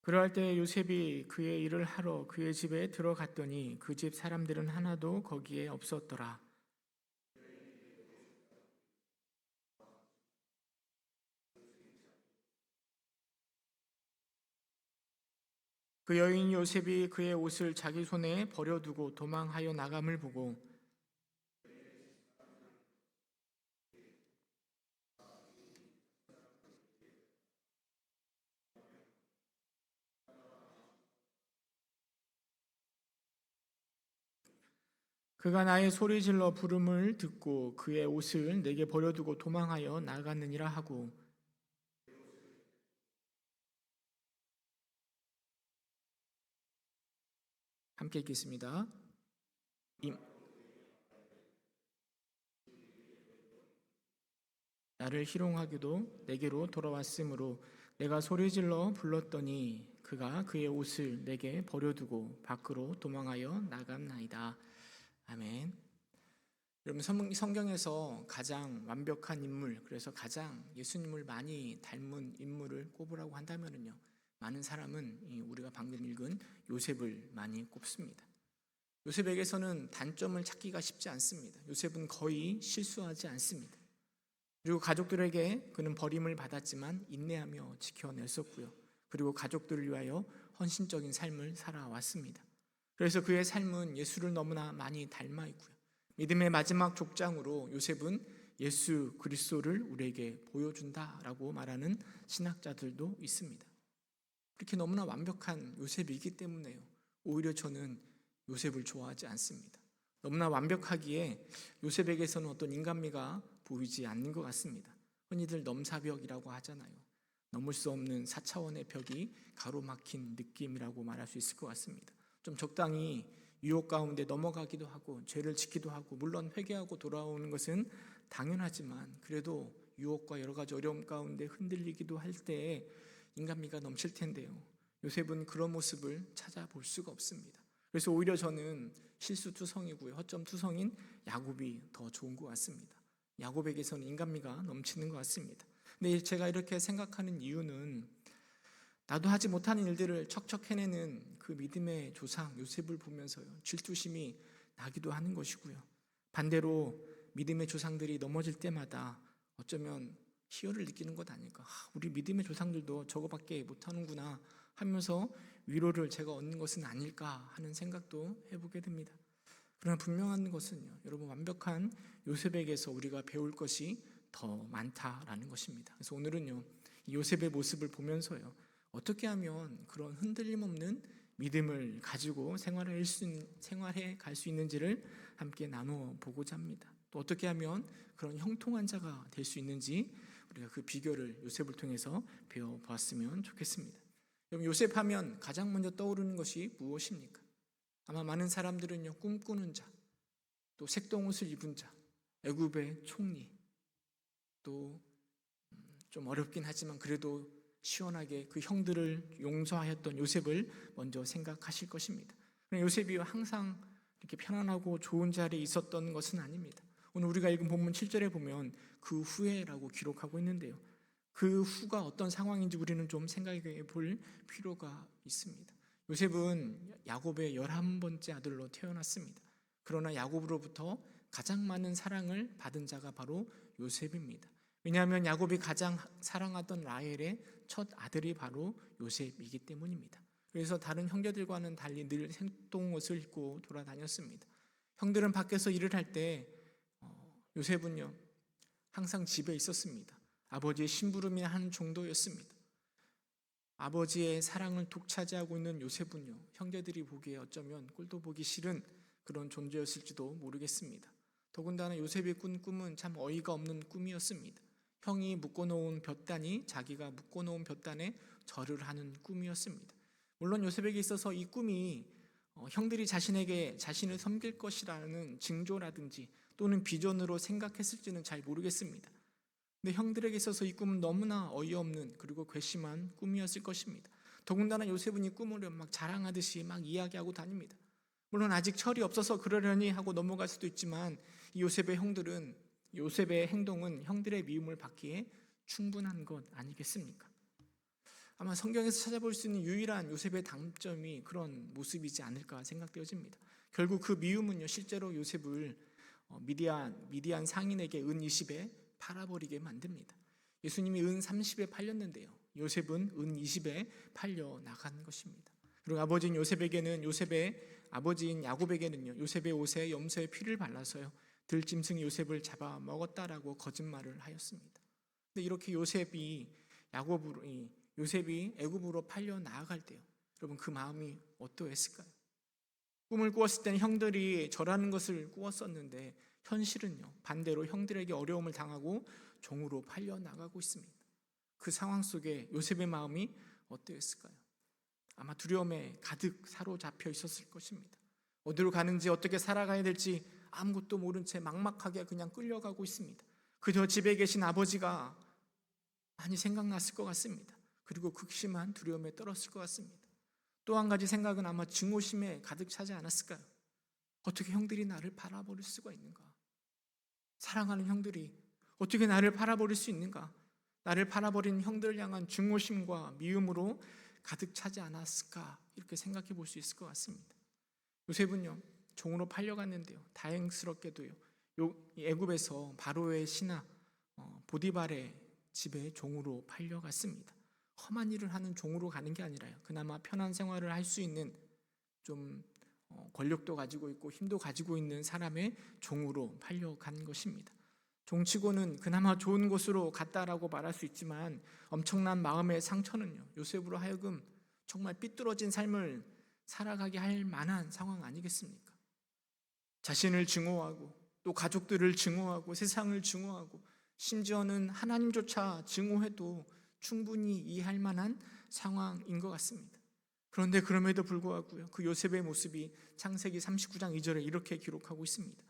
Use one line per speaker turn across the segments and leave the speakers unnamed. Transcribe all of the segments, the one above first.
그러할 때 요셉이 그의 일을 하러 그의 집에 들어갔더니 그 집 사람들은 하나도 거기에 없었더라. 그 여인 요셉이 그의 옷을 자기 손에 버려두고 도망하여 나감을 보고 그가 나의 소리질러 부름을 듣고 그의 옷을 내게 버려두고 도망하여 나갔느니라 하고, 함께 읽겠습니다. 임- 나를 희롱하기도 내게로 돌아왔으므로 내가 소리질러 불렀더니 그가 그의 옷을 내게 버려두고 밖으로 도망하여 나갔나이다. 아멘. 여러분, 성경에서 가장 완벽한 인물, 그래서 가장 예수님을 많이 닮은 인물을 꼽으라고 한다면요, 많은 사람은 우리가 방금 읽은 요셉을 많이 꼽습니다. 요셉에게서는 단점을 찾기가 쉽지 않습니다. 요셉은 거의 실수하지 않습니다. 그리고 가족들에게 그는 버림을 받았지만 인내하며 지켜냈었고요. 그리고 가족들을 위하여 헌신적인 삶을 살아왔습니다. 그래서 그의 삶은 예수를 너무나 많이 닮아 있고요. 믿음의 마지막 족장으로 요셉은 예수 그리스도를 우리에게 보여준다라고 말하는 신학자들도 있습니다. 그렇게 너무나 완벽한 요셉이기 때문에요, 오히려 저는 요셉을 좋아하지 않습니다. 너무나 완벽하기에 요셉에게서는 어떤 인간미가 보이지 않는 것 같습니다. 흔히들 넘사벽이라고 하잖아요. 넘을 수 없는 4차원의 벽이 가로막힌 느낌이라고 말할 수 있을 것 같습니다. 좀 적당히 유혹 가운데 넘어가기도 하고 죄를 짓기도 하고, 물론 회개하고 돌아오는 것은 당연하지만 그래도 유혹과 여러 가지 어려움 가운데 흔들리기도 할 때에 인간미가 넘칠 텐데요, 요셉은 그런 모습을 찾아볼 수가 없습니다. 그래서 오히려 저는 실수투성이고요, 허점투성인 야곱이 더 좋은 것 같습니다. 야곱에게서는 인간미가 넘치는 것 같습니다. 근데 제가 이렇게 생각하는 이유는 나도 하지 못하는 일들을 척척 해내는 그 믿음의 조상 요셉을 보면서요, 질투심이 나기도 하는 것이고요. 반대로 믿음의 조상들이 넘어질 때마다 어쩌면 희열을 느끼는 것 아닐까. 우리 믿음의 조상들도 저거밖에 못하는구나 하면서 위로를 제가 얻는 것은 아닐까 하는 생각도 해보게 됩니다. 그러나 분명한 것은요, 여러분, 완벽한 요셉에게서 우리가 배울 것이 더 많다라는 것입니다. 그래서 오늘은요, 이 요셉의 모습을 보면서요, 어떻게 하면 그런 흔들림 없는 믿음을 가지고 생활해 갈 수 있는지를 함께 나누어 보고자 합니다. 또 어떻게 하면 그런 형통한 자가 될 수 있는지 우리가 그 비결을 요셉을 통해서 배워보았으면 좋겠습니다. 여러분, 요셉 하면 가장 먼저 떠오르는 것이 무엇입니까? 아마 많은 사람들은요, 꿈꾸는 자, 또 색동옷을 입은 자, 애굽의 총리, 또 좀 어렵긴 하지만 그래도 시원하게 그 형들을 용서하였던 요셉을 먼저 생각하실 것입니다. 요셉이 항상 이렇게 편안하고 좋은 자리에 있었던 것은 아닙니다. 오늘 우리가 읽은 본문 7절에 보면 그 후에라고 기록하고 있는데요, 그 후가 어떤 상황인지 우리는 좀 생각해 볼 필요가 있습니다. 요셉은 야곱의 11번째 아들로 태어났습니다. 그러나 야곱으로부터 가장 많은 사랑을 받은 자가 바로 요셉입니다. 왜냐하면 야곱이 가장 사랑하던 라헬의 첫 아들이 바로 요셉이기 때문입니다. 그래서 다른 형제들과는 달리 늘 생동옷을 입고 돌아다녔습니다. 형들은 밖에서 일을 할 때 요셉은요, 항상 집에 있었습니다. 아버지의 심부름이 한 정도였습니다. 아버지의 사랑을 독차지하고 있는 요셉은요, 형제들이 보기에 어쩌면 꼴도 보기 싫은 그런 존재였을지도 모르겠습니다. 더군다나 요셉이 꾼 꿈은 참 어이가 없는 꿈이었습니다. 형이 묶어놓은 볕단이 자기가 묶어놓은 볕단에 절을 하는 꿈이었습니다. 물론 요셉에게 있어서 이 꿈이 형들이 자신에게 자신을 섬길 것이라는 징조라든지 또는 비전으로 생각했을지는 잘 모르겠습니다. 근데 형들에게 있어서 이 꿈은 너무나 어이없는 그리고 괘씸한 꿈이었을 것입니다. 더군다나 요셉은 이 꿈을 막 자랑하듯이 막 이야기하고 다닙니다. 물론 아직 철이 없어서 그러려니 하고 넘어갈 수도 있지만 이 요셉의 형들은, 요셉의 행동은 형들의 미움을 받기에 충분한 것 아니겠습니까? 아마 성경에서 찾아볼 수 있는 유일한 요셉의 단점이 그런 모습이지 않을까 생각되어집니다. 결국 그 미움은요, 실제로 요셉을 미디안 상인에게 은 20에 팔아버리게 만듭니다. 예수님이 은 30에 팔렸는데요, 요셉은 은 20에 팔려 나간 것입니다. 그리고 아버지인 요셉에게는, 요셉의 아버지인 야곱에게는요, 요셉의 옷에 염소의 피를 발라서요, 들짐승이 요셉을 잡아 먹었다라고 거짓말을 하였습니다. 근데 이렇게 요셉이 애굽으로 팔려 나아갈 때요, 여러분 그 마음이 어떠했을까요? 꿈을 꾸었을 때는 형들이 저라는 것을 꾸었었는데 현실은요, 반대로 형들에게 어려움을 당하고 종으로 팔려 나가고 있습니다. 그 상황 속에 요셉의 마음이 어떠했을까요? 아마 두려움에 가득 사로잡혀 있었을 것입니다. 어디로 가는지, 어떻게 살아가야 될지 아무것도 모른 채 막막하게 그냥 끌려가고 있습니다. 그저 집에 계신 아버지가 많이 생각났을 것 같습니다. 그리고 극심한 두려움에 떨었을 것 같습니다. 또 한 가지 생각은 아마 증오심에 가득 차지 않았을까요? 어떻게 형들이 나를 팔아버릴 수가 있는가? 사랑하는 형들이 어떻게 나를 팔아버릴 수 있는가? 나를 팔아버린 형들을 향한 증오심과 미움으로 가득 차지 않았을까? 이렇게 생각해 볼 수 있을 것 같습니다. 요셉은요, 종으로 팔려갔는데요, 다행스럽게도요, 애굽에서 바로의 신하 보디발의 집에 종으로 팔려갔습니다. 험한 일을 하는 종으로 가는 게 아니라요, 그나마 편한 생활을 할 수 있는, 좀 권력도 가지고 있고 힘도 가지고 있는 사람의 종으로 팔려간 것입니다. 종치고는 그나마 좋은 곳으로 갔다라고 말할 수 있지만 엄청난 마음의 상처는요, 요셉으로 하여금 정말 삐뚤어진 삶을 살아가게 할 만한 상황 아니겠습니까? 자신을 증오하고 또 가족들을 증오하고 세상을 증오하고 심지어는 하나님조차 증오해도 충분히 이해할 만한 상황인 것 같습니다. 그런데 그럼에도 불구하고요, 그 요셉의 모습이 창세기 39장 2절에 이렇게 기록하고 있습니다.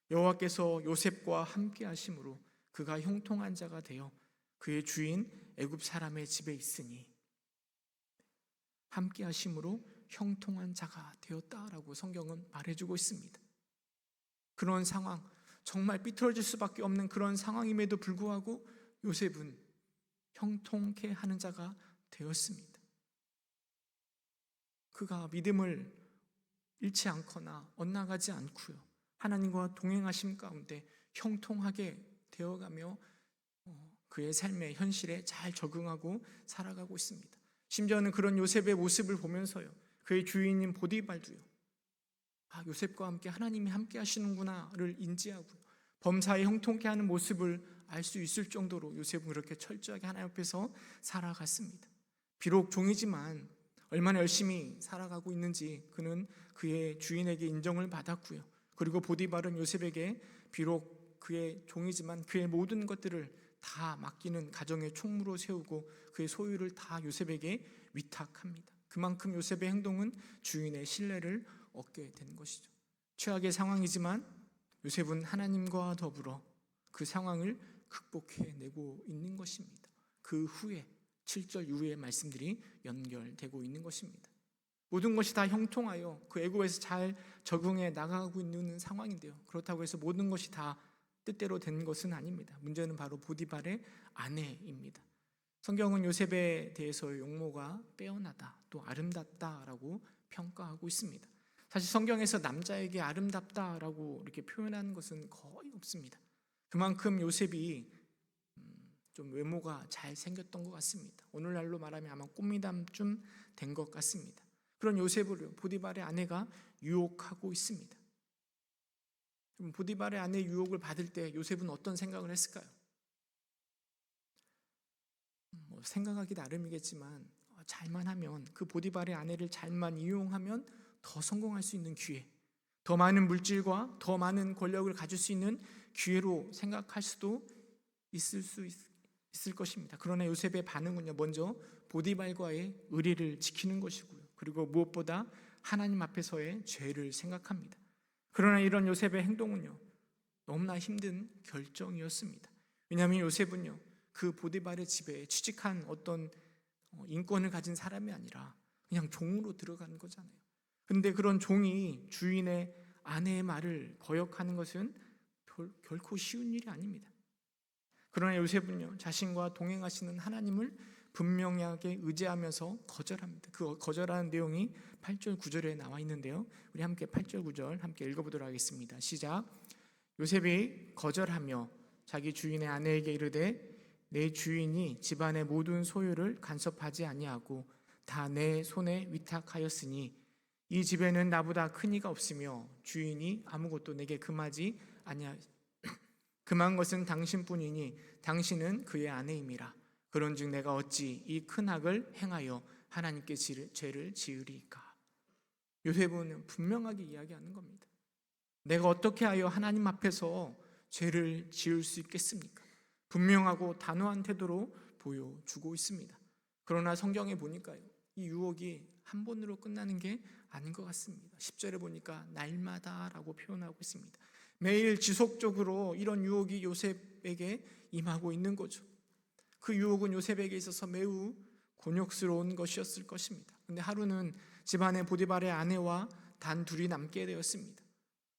여호와께서 요셉과 함께 하심으로 그가 형통한 자가 되어 그의 주인 애굽 사람의 집에 있으니, 함께 하심으로 형통한 자가 되었다라고 성경은 말해주고 있습니다. 그런 상황, 정말 삐뚤어질 수밖에 없는 그런 상황임에도 불구하고 요셉은 형통케 하는 자가 되었습니다. 그가 믿음을 잃지 않거나 엇나가지 않고요, 하나님과 동행하심 가운데 형통하게 되어가며 그의 삶의 현실에 잘 적응하고 살아가고 있습니다. 심지어는 그런 요셉의 모습을 보면서요, 그의 주인인 보디발도요, 요셉과 함께 하나님이 함께 하시는구나를 인지하고요, 범사에 형통케 하는 모습을 알 수 있을 정도로 요셉은 그렇게 철저하게 하나님 앞에서 살아갔습니다. 비록 종이지만 얼마나 열심히 살아가고 있는지 그는 그의 주인에게 인정을 받았고요, 그리고 보디발은 요셉에게 비록 그의 종이지만 그의 모든 것들을 다 맡기는 가정의 총무로 세우고 그의 소유를 다 요셉에게 위탁합니다. 그만큼 요셉의 행동은 주인의 신뢰를 얻게 된 것이죠. 최악의 상황이지만 요셉은 하나님과 더불어 그 상황을 극복해내고 있는 것입니다. 그 후에 7절 이후의 말씀들이 연결되고 있는 것입니다. 모든 것이 다 형통하여 그 애굽에서 잘 적응해 나가고 있는 상황인데요, 그렇다고 해서 모든 것이 다 뜻대로 된 것은 아닙니다. 문제는 바로 보디발의 아내입니다. 성경은 요셉에 대해서 용모가 빼어나다, 또 아름답다라고 평가하고 있습니다. 사실 성경에서 남자에게 아름답다라고 이렇게 표현하는 것은 거의 없습니다. 그만큼 요셉이 좀 외모가 잘 생겼던 것 같습니다. 오늘날로 말하면 아마 꽃미남쯤 된 것 같습니다. 그런 요셉을 보디발의 아내가 유혹하고 있습니다. 보디발의 아내의 유혹을 받을 때 요셉은 어떤 생각을 했을까요? 생각하기 나름이겠지만 잘만 하면, 그 보디발의 아내를 잘만 이용하면 더 성공할 수 있는 기회, 더 많은 물질과 더 많은 권력을 가질 수 있는 기회로 생각할 수도 있을 것입니다. 그러나 요셉의 반응은요, 먼저 보디발과의 의리를 지키는 것이고요, 그리고 무엇보다 하나님 앞에서의 죄를 생각합니다. 그러나 이런 요셉의 행동은요, 너무나 힘든 결정이었습니다. 왜냐하면 요셉은요, 그 보디발의 집에 취직한 어떤 인권을 가진 사람이 아니라 그냥 종으로 들어간 거잖아요. 그런데 그런 종이 주인의 아내의 말을 거역하는 것은 결코 쉬운 일이 아닙니다. 그러나 요셉은요, 자신과 동행하시는 하나님을 분명하게 의지하면서 거절합니다. 그 거절하는 내용이 8절 9절에 나와 있는데요. 우리 함께 8절 9절 함께 읽어보도록 하겠습니다. 시작. 요셉이 거절하며 자기 주인의 아내에게 이르되 내 주인이 집안의 모든 소유를 간섭하지 아니하고 다 내 손에 위탁하였으니 이 집에는 나보다 큰 이가 없으며 주인이 아무것도 내게 금하지 아니하 금한 것은 당신뿐이니 당신은 그의 아내임이라. 그런즉 내가 어찌 이 큰 악을 행하여 하나님께 죄를 지으리까. 요셉은 분명하게 이야기하는 겁니다. 내가 어떻게 하여 하나님 앞에서 죄를 지을 수 있겠습니까? 분명하고 단호한 태도로 보여주고 있습니다. 그러나 성경에 보니까요, 이 유혹이 한 번으로 끝나는 게 아닌 것 같습니다. 10절에 보니까 날마다라고 표현하고 있습니다. 매일 지속적으로 이런 유혹이 요셉에게 임하고 있는 거죠. 그 유혹은 요셉에게 있어서 매우 곤욕스러운 것이었을 것입니다. 근데 하루는 집안의 보디발의 아내와 단 둘이 남게 되었습니다.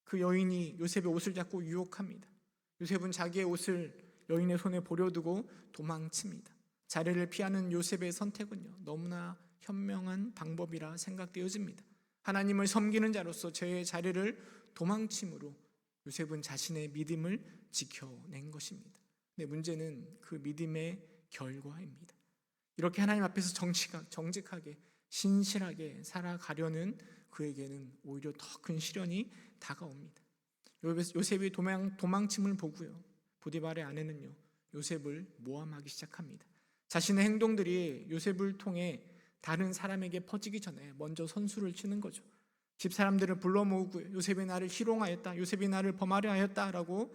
그 여인이 요셉의 옷을 잡고 유혹합니다. 요셉은 자기의 옷을 여인의 손에 보려두고 도망칩니다. 자리를 피하는 요셉의 선택은요, 너무나 현명한 방법이라 생각되어집니다. 하나님을 섬기는 자로서 죄의 자리를 도망침으로 요셉은 자신의 믿음을 지켜낸 것입니다. 근데 문제는 그 믿음의 결과입니다. 이렇게 하나님 앞에서 정직하게 신실하게 살아가려는 그에게는 오히려 더 큰 시련이 다가옵니다. 요셉이 도망침을 보고요, 보디발의 아내는요, 요셉을 모함하기 시작합니다. 자신의 행동들이 요셉을 통해 다른 사람에게 퍼지기 전에 먼저 선수를 치는 거죠. 집 사람들을 불러 모으고 요셉이 나를 희롱하였다, 요셉이 나를 범하려 하였다라고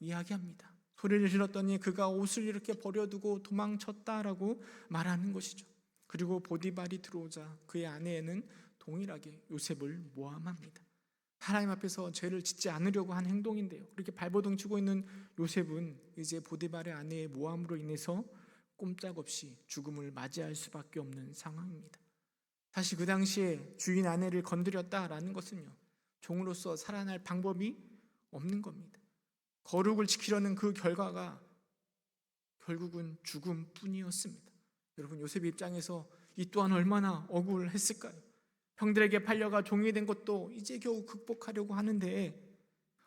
이야기합니다. 소리를 질렀더니 그가 옷을 이렇게 버려두고 도망쳤다라고 말하는 것이죠. 그리고 보디발이 들어오자 그의 아내는 동일하게 요셉을 모함합니다. 하나님 앞에서 죄를 짓지 않으려고 한 행동인데요, 그렇게 발버둥 치고 있는 요셉은 이제 보디발의 아내의 모함으로 인해서 꼼짝없이 죽음을 맞이할 수밖에 없는 상황입니다. 사실 그 당시에 주인 아내를 건드렸다라는 것은요, 종으로서 살아날 방법이 없는 겁니다. 거룩을 지키려는 그 결과가 결국은 죽음뿐이었습니다. 여러분, 요셉 입장에서 이 또한 얼마나 억울했을까요? 형들에게 팔려가 종이 된 것도 이제 겨우 극복하려고 하는데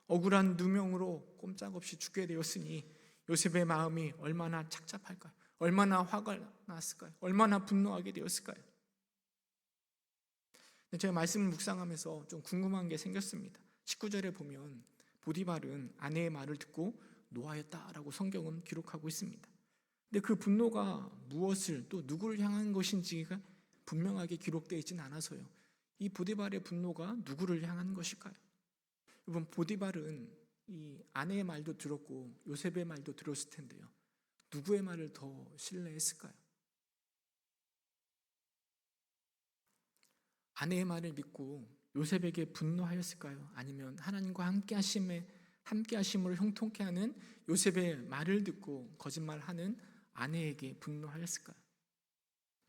억울한 누명으로 꼼짝없이 죽게 되었으니 요셉의 마음이 얼마나 착잡할까요? 얼마나 화가 났을까요? 얼마나 분노하게 되었을까요? 제가 말씀을 묵상하면서 좀 궁금한 게 생겼습니다. 19절에 보면 보디발은 아내의 말을 듣고 노하였다라고 성경은 기록하고 있습니다. 근데 그 분노가 무엇을 또 누구를 향한 것인지가 분명하게 기록되어 있지는 않아서요, 이 보디발의 분노가 누구를 향한 것일까요? 여러분, 보디발은 이 아내의 말도 들었고 요셉의 말도 들었을 텐데요, 누구의 말을 더 신뢰했을까요? 아내의 말을 믿고 요셉에게 분노하였을까요? 아니면 하나님과 함께하심으로 형통케 하는 요셉의 말을 듣고 거짓말하는 아내에게 분노하였을까요?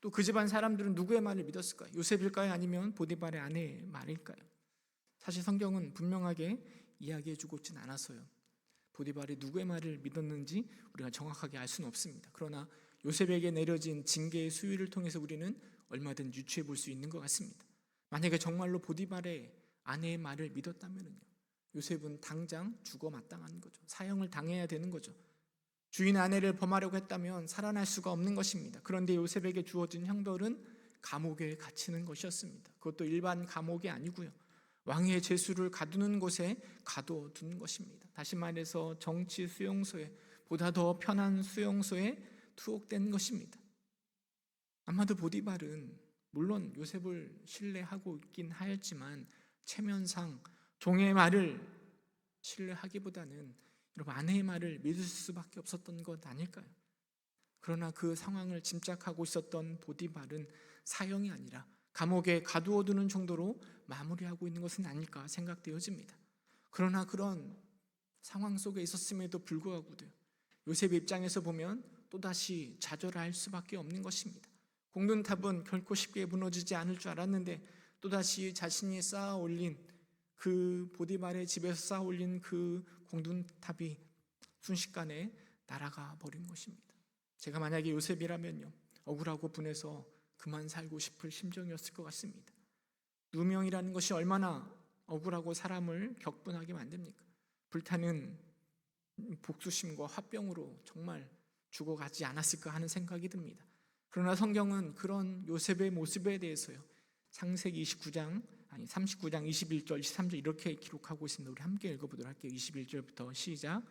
또 그 집안 사람들은 누구의 말을 믿었을까요? 요셉일까요? 아니면 보디발의 아내의 말일까요? 사실 성경은 분명하게 이야기해 주고 있진 않아서요, 보디발이 누구의 말을 믿었는지 우리가 정확하게 알 수는 없습니다. 그러나 요셉에게 내려진 징계의 수위를 통해서 우리는 얼마든 유추해 볼 수 있는 것 같습니다. 만약에 정말로 보디발의 아내의 말을 믿었다면요, 요셉은 당장 죽어 마땅한 거죠. 사형을 당해야 되는 거죠. 주인 아내를 범하려고 했다면 살아날 수가 없는 것입니다. 그런데 요셉에게 주어진 형벌은 감옥에 갇히는 것이었습니다. 그것도 일반 감옥이 아니고요, 왕의 죄수를 가두는 곳에 가둬두는 것입니다. 다시 말해서 정치 수용소에, 보다 더 편한 수용소에 투옥된 것입니다. 아마도 보디발은 물론 요셉을 신뢰하고 있긴 하였지만 체면상 종의 말을 신뢰하기보다는 여러분, 아내의 말을 믿을 수밖에 없었던 것 아닐까요? 그러나 그 상황을 짐작하고 있었던 보디발은 사형이 아니라 감옥에 가두어두는 정도로 마무리하고 있는 것은 아닐까 생각되어집니다. 그러나 그런 상황 속에 있었음에도 불구하고도요, 요셉의 입장에서 보면 또다시 좌절할 수밖에 없는 것입니다. 공든탑은 결코 쉽게 무너지지 않을 줄 알았는데 또다시 자신이 쌓아 올린 그 보디발의 집에서 쌓아 올린 그 공든탑이 순식간에 날아가 버린 것입니다. 제가 만약에 요셉이라면요, 억울하고 분해서 그만 살고 싶을 심정이었을 것 같습니다. 누명이라는 것이 얼마나 억울하고 사람을 격분하게 만듭니까? 불타는 복수심과 화병으로 정말 죽어가지 않았을까 하는 생각이 듭니다. 그러나 성경은 그런 요셉의 모습에 대해서요, 창세기 39장 21절 23절 이렇게 기록하고 있습니다. 우리 함께 읽어보도록 할게요. 21절부터 시작.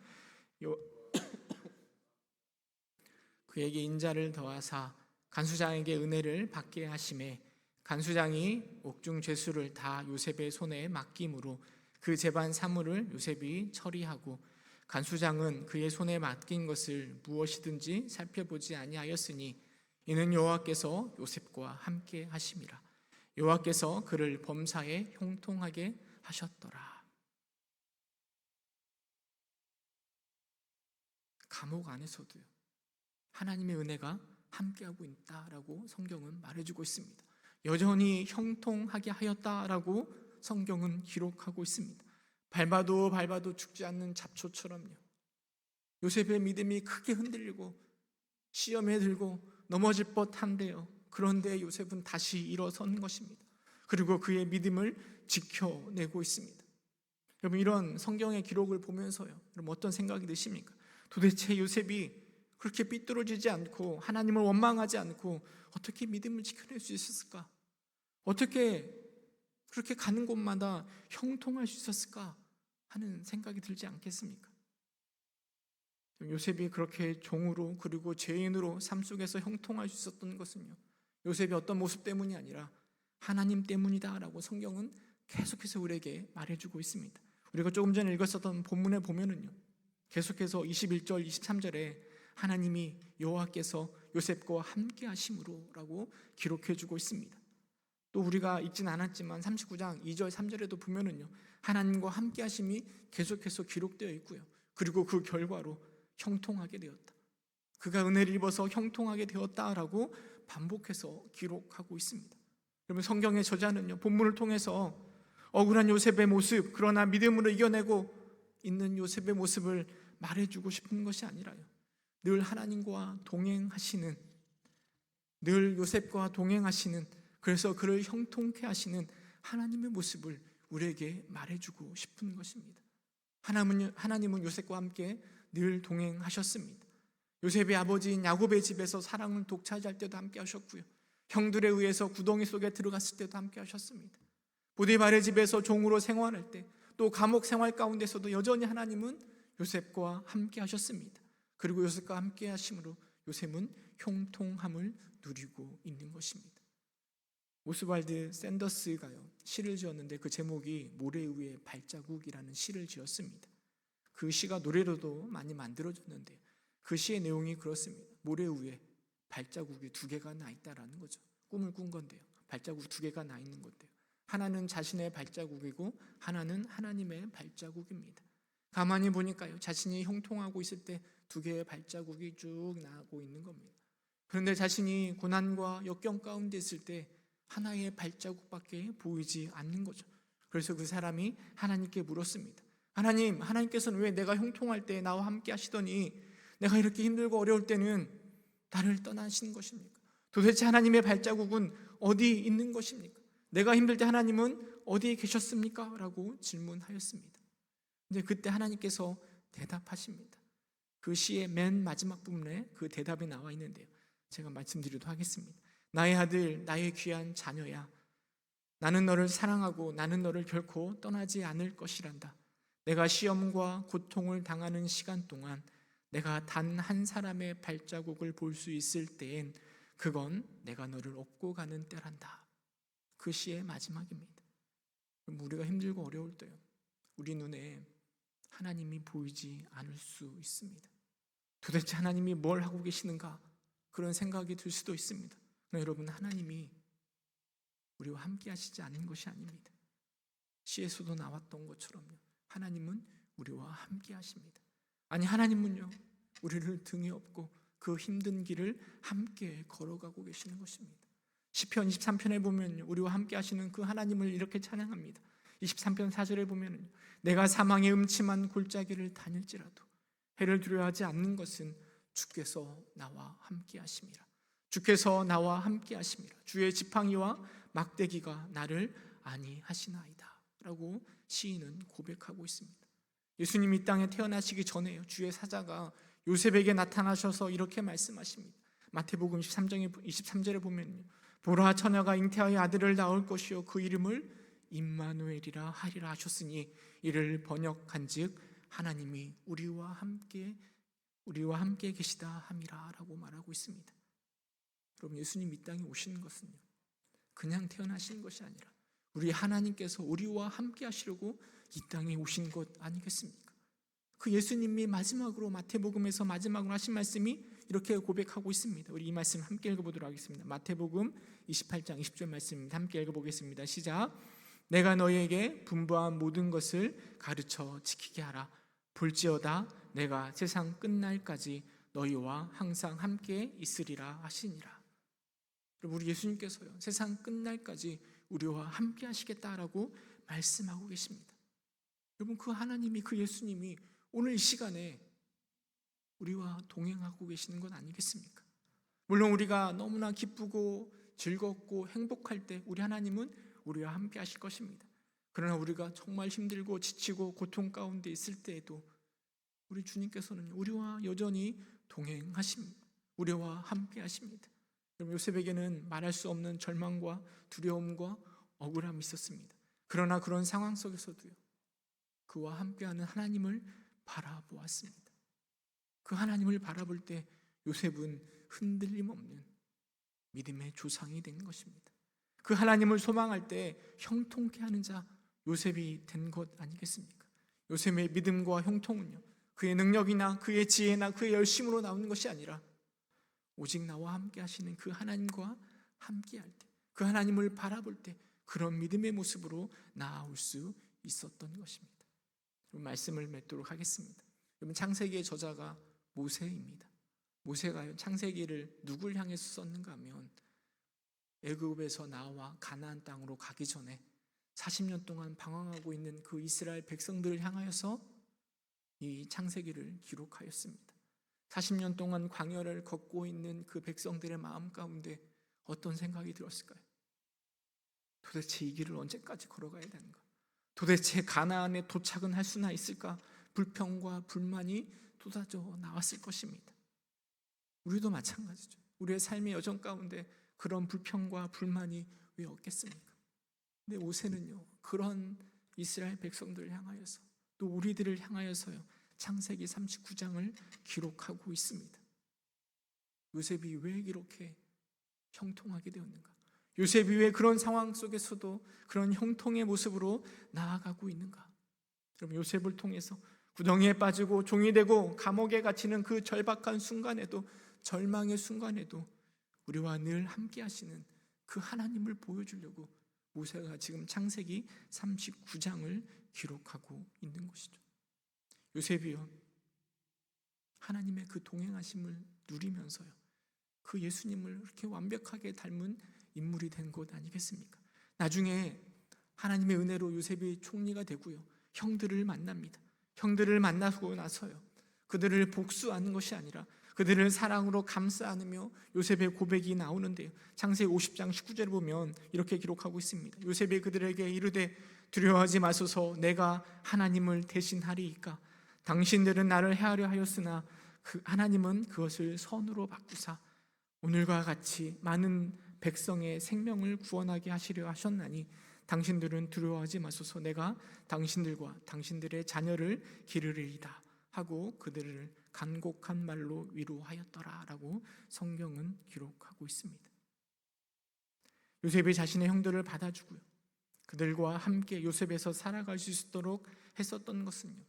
그에게 인자를 더하사 간수장에게 은혜를 받게 하심에 간수장이 옥중 죄수를 다 요셉의 손에 맡김으로 그 재반 사물을 요셉이 처리하고 간수장은 그의 손에 맡긴 것을 무엇이든지 살펴보지 아니하였으니 이는 여호와께서 요셉과 함께 하심이라. 여호와께서 그를 범사에 형통하게 하셨더라. 감옥 안에서도요, 하나님의 은혜가 함께하고 있다라고 성경은 말해주고 있습니다. 여전히 형통하게 하였다라고 성경은 기록하고 있습니다. 밟아도 죽지 않는 잡초처럼요, 요셉의 믿음이 크게 흔들리고 시험에 들고 넘어질 뻔한데요, 그런데 요셉은 다시 일어선 것입니다. 그리고 그의 믿음을 지켜내고 있습니다. 여러분, 이런 성경의 기록을 보면서요, 여러분 어떤 생각이 드십니까? 도대체 요셉이 그렇게 삐뚤어지지 않고 하나님을 원망하지 않고 어떻게 믿음을 지켜낼 수 있었을까? 어떻게 그렇게 가는 곳마다 형통할 수 있었을까 하는 생각이 들지 않겠습니까? 요셉이 그렇게 종으로 그리고 죄인으로 삶 속에서 형통할 수 있었던 것은요, 요셉이 어떤 모습 때문이 아니라 하나님 때문이다라고 성경은 계속해서 우리에게 말해주고 있습니다. 우리가 조금 전에 읽었었던 본문에 보면은요, 계속해서 21절 23절에 하나님이 여호와께서 요셉과 함께 하심으로라고 기록해주고 있습니다. 또 우리가 읽진 않았지만 39장 2절 3절에도 보면은요, 하나님과 함께 하심이 계속해서 기록되어 있고요, 그리고 그 결과로 형통하게 되었다, 그가 은혜를 입어서 형통하게 되었다라고 반복해서 기록하고 있습니다. 그러면 성경의 저자는요, 본문을 통해서 억울한 요셉의 모습, 그러나 믿음으로 이겨내고 있는 요셉의 모습을 말해주고 싶은 것이 아니라요, 늘 하나님과 동행하시는, 늘 요셉과 동행하시는, 그래서 그를 형통케 하시는 하나님의 모습을 우리에게 말해주고 싶은 것입니다. 하나님은 요셉과 함께 늘 동행하셨습니다. 요셉의 아버지인 야곱의 집에서 사랑을 독차지할 때도 함께 하셨고요, 형들에 의해서 구덩이 속에 들어갔을 때도 함께 하셨습니다. 보디발의 집에서 종으로 생활할 때, 또 감옥 생활 가운데서도 여전히 하나님은 요셉과 함께 하셨습니다. 그리고 요셉과 함께 하심으로 요셉은 형통함을 누리고 있는 것입니다. 오스왈드 샌더스가요, 시를 지었는데 그 제목이 모래 위의 발자국이라는 시를 지었습니다. 그 시가 노래로도 많이 만들어졌는데요, 그 시의 내용이 그렇습니다. 모래 위에 발자국이 2개가 나 있다라는 거죠. 꿈을 꾼 건데요, 발자국 2개가 나 있는 건데요, 하나는 자신의 발자국이고 하나는 하나님의 발자국입니다. 가만히 보니까요, 자신이 형통하고 있을 때 2개의 발자국이 쭉 나고 있는 겁니다. 그런데 자신이 고난과 역경 가운데 있을 때 하나의 발자국밖에 보이지 않는 거죠. 그래서 그 사람이 하나님께 물었습니다. 하나님께서는 왜 내가 형통할 때 나와 함께 하시더니 내가 이렇게 힘들고 어려울 때는 나를 떠나시는 것입니까? 도대체 하나님의 발자국은 어디 있는 것입니까? 내가 힘들 때 하나님은 어디에 계셨습니까? 라고 질문하였습니다. 근데 그때 하나님께서 대답하십니다. 그 시의 맨 마지막 부분에 그 대답이 나와 있는데요, 제가 말씀드리도록 하겠습니다. 나의 아들, 나의 귀한 자녀야, 나는 너를 사랑하고 나는 너를 결코 떠나지 않을 것이란다. 내가 시험과 고통을 당하는 시간 동안 내가 단 한 사람의 발자국을 볼 수 있을 때엔 그건 내가 너를 업고 가는 때란다. 그 시의 마지막입니다. 우리가 힘들고 어려울 때요, 우리 눈에 하나님이 보이지 않을 수 있습니다. 도대체 하나님이 뭘 하고 계시는가, 그런 생각이 들 수도 있습니다. 그러나 여러분, 하나님이 우리와 함께 하시지 않은 것이 아닙니다. 시에서도 나왔던 것처럼요, 하나님은 우리와 함께 하십니다. 아니, 하나님은요, 우리를 등에 업고 그 힘든 길을 함께 걸어가고 계시는 것입니다. 시편 23편에 보면 우리와 함께 하시는 그 하나님을 이렇게 찬양합니다. 23편 4절에 보면 내가 사망의 음침한 골짜기를 다닐지라도 해를 두려워하지 않는 것은 주께서 나와 함께 하심이라. 주께서 나와 함께 하심이라. 주의 지팡이와 막대기가 나를 안위하시나이다 라고 시인은 고백하고 있습니다. 예수님이 이 땅에 태어나시기 전에요, 주의 사자가 요셉에게 나타나셔서 이렇게 말씀하십니다. 마태복음 13장 23절에 보면요, 보라, 처녀가 잉태하여 아들을 낳을 것이요 그 이름을 임마누엘이라 하리라 하셨으니 이를 번역한즉 하나님이 우리와 함께 계시다 함이라 라고 말하고 있습니다. 여러분, 예수님 이 땅에 오시는 것은요, 그냥 태어나시는 것이 아니라 우리 하나님께서 우리와 함께 하시려고 이 땅에 오신 것 아니겠습니까? 그 예수님이 마지막으로, 마태복음에서 마지막으로 하신 말씀이 이렇게 고백하고 있습니다. 우리 이 말씀 함께 읽어보도록 하겠습니다. 마태복음 28장 20절 말씀입니다. 함께 읽어보겠습니다. 시작. 내가 너희에게 분부한 모든 것을 가르쳐 지키게 하라. 볼지어다 내가 세상 끝날까지 너희와 항상 함께 있으리라 하시니라. 우리 예수님께서요, 세상 끝날까지 우리와 함께 하시겠다라고 말씀하고 계십니다. 여러분, 그 하나님이, 그 예수님이 오늘 이 시간에 우리와 동행하고 계시는 건 아니겠습니까? 물론 우리가 너무나 기쁘고 즐겁고 행복할 때 우리 하나님은 우리와 함께 하실 것입니다. 그러나 우리가 정말 힘들고 지치고 고통 가운데 있을 때에도 우리 주님께서는 우리와 여전히 동행하십니다. 우리와 함께 하십니다. 요셉에게는 말할 수 없는 절망과 두려움과 억울함이 있었습니다. 그러나 그런 상황 속에서도요, 그와 함께하는 하나님을 바라보았습니다. 그 하나님을 바라볼 때 요셉은 흔들림 없는 믿음의 조상이 된 것입니다. 그 하나님을 소망할 때 형통케 하는 자 요셉이 된 것 아니겠습니까? 요셉의 믿음과 형통은요, 그의 능력이나 그의 지혜나 그의 열심으로 나오는 것이 아니라 오직 나와 함께 하시는 그 하나님과 함께 할 때, 그 하나님을 바라볼 때 그런 믿음의 모습으로 나아올 수 있었던 것입니다. 말씀을 맺도록 하겠습니다. 여러분, 창세기의 저자가 모세입니다. 모세가 창세기를 누굴 향해서 썼는가 하면 애굽에서 나와 가나안 땅으로 가기 전에 40년 동안 방황하고 있는 그 이스라엘 백성들을 향하여서 이 창세기를 기록하였습니다. 40년 동안 광야를 걷고 있는 그 백성들의 마음 가운데 어떤 생각이 들었을까요? 도대체 이 길을 언제까지 걸어가야 되는가? 도대체 가나안에 도착은 할 수나 있을까? 불평과 불만이 쏟아져 나왔을 것입니다. 우리도 마찬가지죠. 우리의 삶의 여정 가운데 그런 불평과 불만이 왜 없겠습니까? 근데 모세는요, 그런 이스라엘 백성들을 향하여서 또 우리들을 향하여서요, 창세기 39장을 기록하고 있습니다. 요셉이 왜 이렇게 형통하게 되었는가? 요셉이 왜 그런 상황 속에서도 그런 형통의 모습으로 나아가고 있는가? 그럼 요셉을 통해서 구덩이에 빠지고 종이 되고 감옥에 갇히는 그 절박한 순간에도, 절망의 순간에도 우리와 늘 함께 하시는 그 하나님을 보여주려고 모세가 지금 창세기 39장을 기록하고 있는 것이죠. 요셉이요, 하나님의 그 동행하심을 누리면서요, 그 예수님을 이렇게 완벽하게 닮은 인물이 된 것 아니겠습니까? 나중에 하나님의 은혜로 요셉이 총리가 되고요, 형들을 만납니다. 형들을 만나고 나서요, 그들을 복수하는 것이 아니라 그들을 사랑으로 감싸 안으며 요셉의 고백이 나오는데요, 창세기 50장 19절에 보면 이렇게 기록하고 있습니다. 요셉이 그들에게 이르되 두려워하지 마소서, 내가 하나님을 대신하리이까. 당신들은 나를 해하려 하였으나 그 하나님은 그것을 선으로 바꾸사 오늘과 같이 많은 백성의 생명을 구원하게 하시려 하셨나니 당신들은 두려워하지 마소서, 내가 당신들과 당신들의 자녀를 기르리이다 하고 그들을 간곡한 말로 위로하였더라 라고 성경은 기록하고 있습니다. 요셉이 자신의 형들을 받아주고요, 그들과 함께 요셉에서 살아갈 수 있도록 했었던 것은요,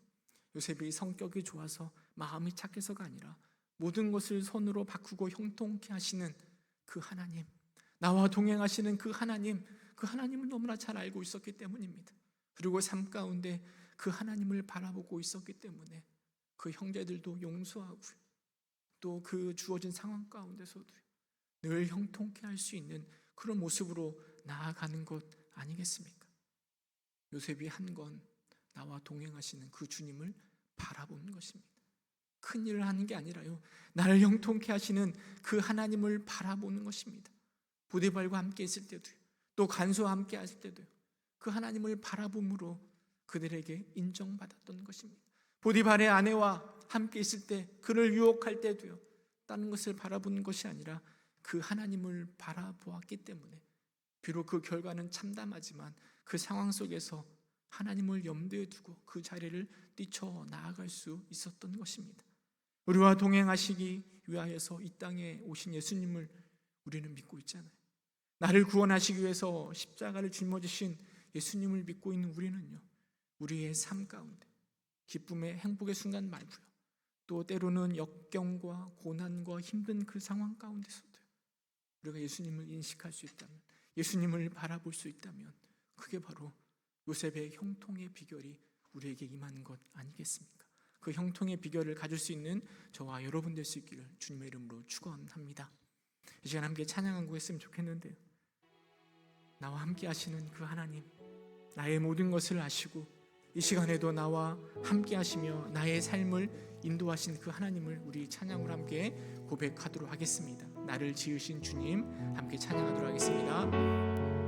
요셉이 성격이 좋아서 마음이 착해서가 아니라 모든 것을 손으로 바꾸고 형통케 하시는 그 하나님, 나와 동행하시는 그 하나님, 그 하나님을 너무나 잘 알고 있었기 때문입니다. 그리고 삶 가운데 그 하나님을 바라보고 있었기 때문에 그 형제들도 용서하고 또 그 주어진 상황 가운데서도 늘 형통케 할 수 있는 그런 모습으로 나아가는 것 아니겠습니까? 요셉이 한 건 나와 동행하시는 그 주님을 바라보는 것입니다. 큰 일을 하는 게 아니라요, 나를 형통케 하시는 그 하나님을 바라보는 것입니다. 보디발과 함께 있을 때도요, 또 간수와 함께 했을 때도요, 그 하나님을 바라봄으로 그들에게 인정받았던 것입니다. 보디발의 아내와 함께 있을 때, 그를 유혹할 때도요, 다른 것을 바라보는 것이 아니라 그 하나님을 바라보았기 때문에 비록 그 결과는 참담하지만 그 상황 속에서 하나님을 염두에 두고 그 자리를 뛰쳐나아갈 수 있었던 것입니다. 우리와 동행하시기 위하여서 이 땅에 오신 예수님을 우리는 믿고 있잖아요. 나를 구원하시기 위해서 십자가를 짊어지신 예수님을 믿고 있는 우리는요, 우리의 삶 가운데 기쁨의 행복의 순간 말고요, 또 때로는 역경과 고난과 힘든 그 상황 가운데서도 우리가 예수님을 인식할 수 있다면, 예수님을 바라볼 수 있다면, 그게 바로 요셉의 형통의 비결이 우리에게 임하는 것 아니겠습니까? 그 형통의 비결을 가질 수 있는 저와 여러분 될 수 있기를 주님의 이름으로 축원합니다. 이 시간 함께 찬양 한 곡 했으면 좋겠는데요, 나와 함께 하시는 그 하나님, 나의 모든 것을 아시고 이 시간에도 나와 함께 하시며 나의 삶을 인도하신 그 하나님을 우리 찬양으로 함께 고백하도록 하겠습니다. 나를 지으신 주님, 함께 찬양하도록 하겠습니다.